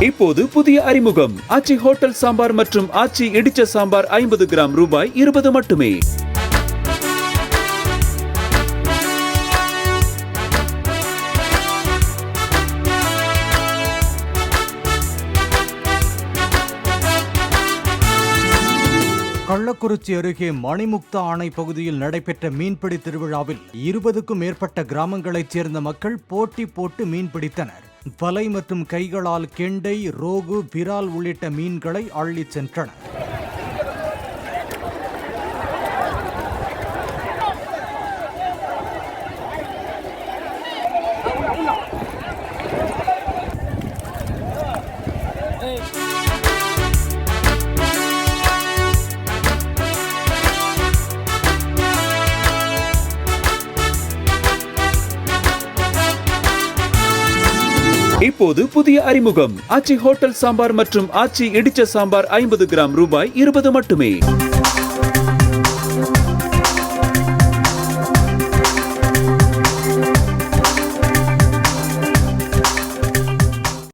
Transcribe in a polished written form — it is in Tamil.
இப்போது புதிய அறிமுகம் ஆச்சி ஹோட்டல் சாம்பார் மற்றும் ஆச்சி இடிச்ச சாம்பார் 50 கிராம் ரூபாய் 20 மட்டுமே. கள்ளக்குறிச்சி அருகே மணிமுக்தா அணை பகுதியில் நடைபெற்ற மீன்பிடி திருவிழாவில் 20க்கும் மேற்பட்ட கிராமங்களைச் சேர்ந்த மக்கள் போட்டி போட்டு மீன்பிடித்தனர். வலை மற்றும் கைகளால் கெண்டை, ரோகு, விரால் உள்ளிட்ட மீன்களை அள்ளிச் சென்றனர். இப்போது புதிய அறிமுகம் ஆச்சி ஹோட்டல் சாம்பார் மற்றும் ஆச்சி இடிச்ச சாம்பார் 50 கிராம் ரூபாய் 20 மட்டுமே.